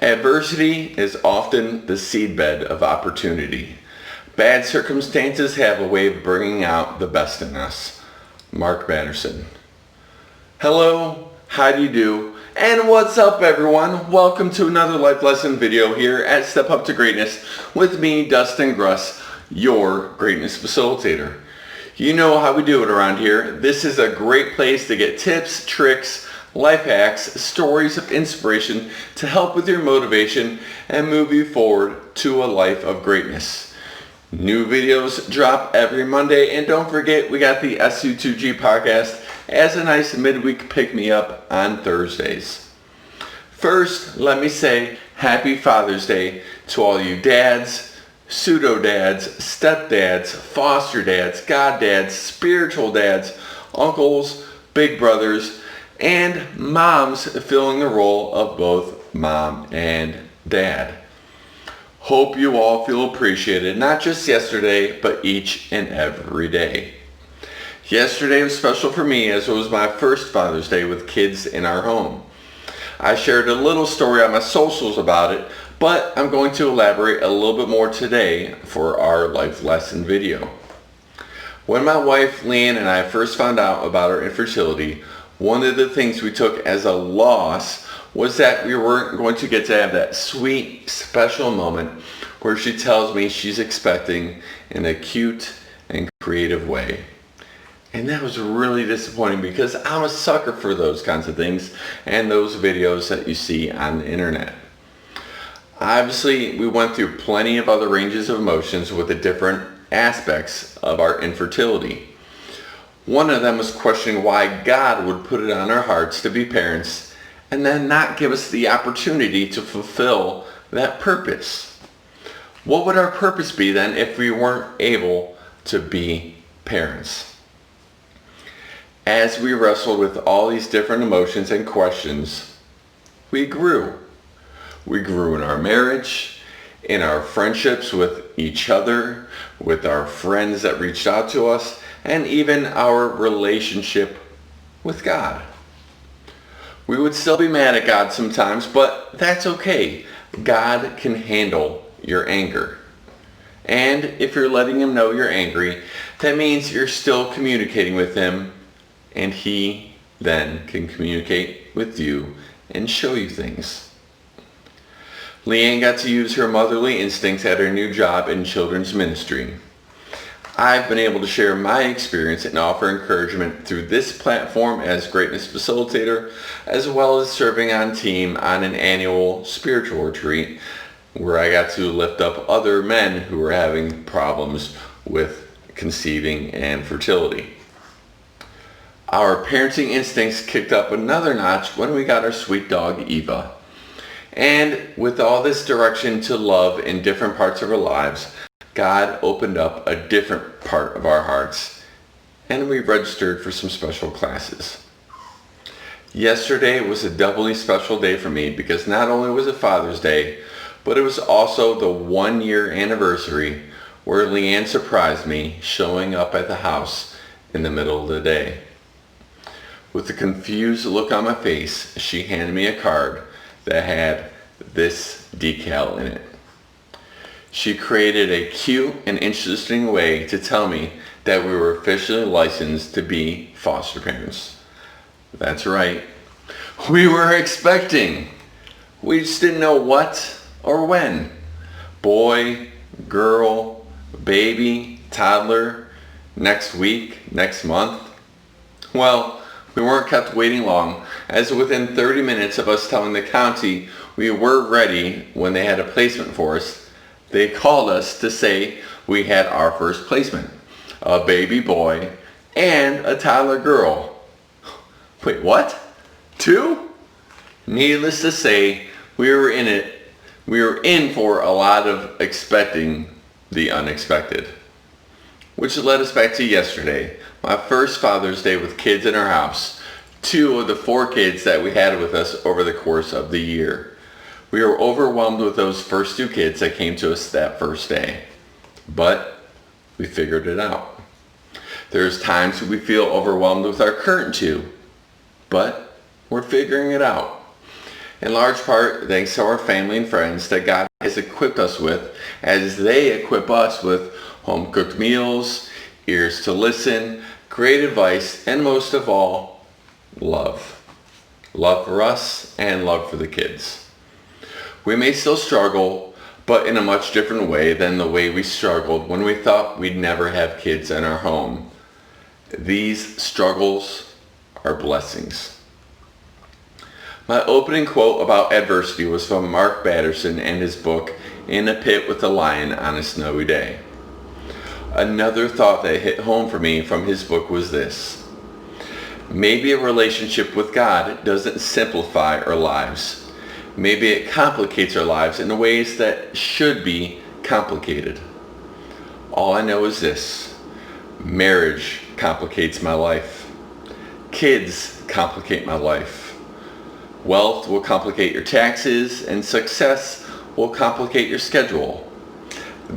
Adversity is often the seedbed of opportunity. Bad circumstances have a way of bringing out the best in us. Mark Batterson. Hello, how do you do? And what's up everyone? Welcome to another life lesson video here at Step Up to Greatness with me, Dustin Gruss, your greatness facilitator. You know how we do it around here. This is a great place to get tips, tricks, life hacks, stories of inspiration to help with your motivation and move you forward to a life of greatness. New videos drop every Monday, and don't forget we got the SU2G podcast as a nice midweek pick-me-up on Thursdays. First, let me say Happy Father's Day to all you dads, pseudo-dads, stepdads, foster dads, god dads, spiritual dads, uncles, big brothers, and moms filling the role of both mom and dad. Hope you all feel appreciated, not just yesterday, but each and every day. Yesterday was special for me as it was my first Father's Day with kids in our home. I shared a little story on my socials about it, but I'm going to elaborate a little bit more today for our life lesson video. When my wife Leanne and I first found out about our infertility, one of the things we took as a loss was that we weren't going to get to have that sweet, special moment where she tells me she's expecting in a cute and creative way. And that was really disappointing because I'm a sucker for those kinds of things and those videos that you see on the internet. Obviously, we went through plenty of other ranges of emotions with the different aspects of our infertility. One of them was questioning why God would put it on our hearts to be parents and then not give us the opportunity to fulfill that purpose. What would our purpose be then if we weren't able to be parents? As we wrestled with all these different emotions and questions, we grew. We grew in our marriage, in our friendships with each other, with our friends that reached out to us, and even our relationship with God. We would still be mad at God sometimes, but that's okay. God can handle your anger. And if you're letting him know you're angry, that means you're still communicating with him, and he then can communicate with you and show you things. Leanne got to use her motherly instincts at her new job in children's ministry. I've been able to share my experience and offer encouragement through this platform as greatness facilitator, as well as serving on team on an annual spiritual retreat where I got to lift up other men who were having problems with conceiving and fertility. Our parenting instincts kicked up another notch when we got our sweet dog Eva. And with all this direction to love in different parts of our lives, God opened up a different part of our hearts, and we registered for some special classes. Yesterday was a doubly special day for me because not only was it Father's Day, but it was also the 1-year anniversary where Leanne surprised me showing up at the house in the middle of the day. With a confused look on my face, she handed me a card that had this decal in it. She created a cute and interesting way to tell me that we were officially licensed to be foster parents. That's right. We were expecting. We just didn't know what or when. Boy, girl, baby, toddler, next week, next month. Well, we weren't kept waiting long, as within 30 minutes of us telling the county we were ready when they had a placement for us, they called us to say we had our first placement, a baby boy and a toddler girl. Wait, what? 2? Needless to say, we were in for a lot of expecting the unexpected. Which led us back to yesterday, my first Father's Day with kids in our house, 2 of the 4 kids that we had with us over the course of the year. We were overwhelmed with those first 2 kids that came to us that first day, but we figured it out. There's times we feel overwhelmed with our current 2, but we're figuring it out. in large part thanks to our family and friends that God has equipped us with, as they equip us with home-cooked meals, ears to listen, great advice, and most of all, love. Love for us and love for the kids. We may still struggle, but in a much different way than the way we struggled when we thought we'd never have kids in our home. These struggles are blessings. My opening quote about adversity was from Mark Batterson and his book, In a Pit with a Lion on a Snowy Day. Another thought that hit home for me from his book was this: maybe a relationship with God doesn't simplify our lives. Maybe it complicates our lives in ways that should be complicated. All I know is this: marriage complicates my life. Kids complicate my life. Wealth will complicate your taxes, and success will complicate your schedule.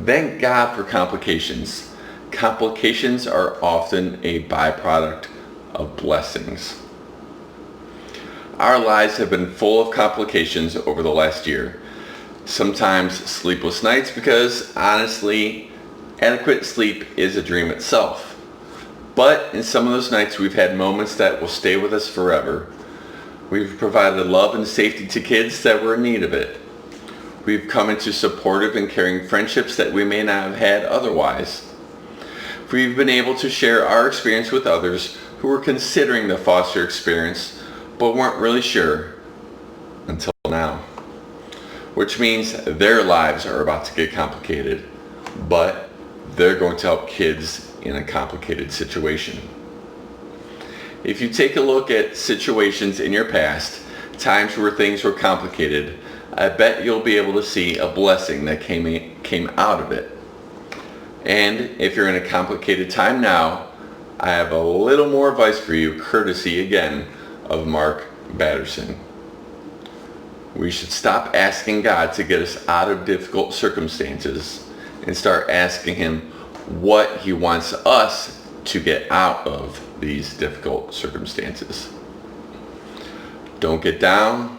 Thank God for complications. Complications are often a byproduct of blessings. Our lives have been full of complications over the last year. Sometimes sleepless nights because, honestly, adequate sleep is a dream itself. But in some of those nights we've had moments that will stay with us forever. We've provided love and safety to kids that were in need of it. We've come into supportive and caring friendships that we may not have had otherwise. We've been able to share our experience with others who were considering the foster experience but weren't really sure until now. Which means their lives are about to get complicated, but they're going to help kids in a complicated situation. If you take a look at situations in your past, times where things were complicated, I bet you'll be able to see a blessing that came out of it. And if you're in a complicated time now, I have a little more advice for you, courtesy again of Mark Batterson. We should stop asking God to get us out of difficult circumstances and start asking Him what He wants us to get out of these difficult circumstances. Don't get down.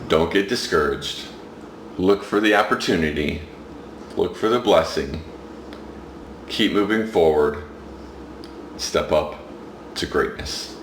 Don't get discouraged. Look for the opportunity. Look for the blessing. Keep moving forward. Step up to greatness.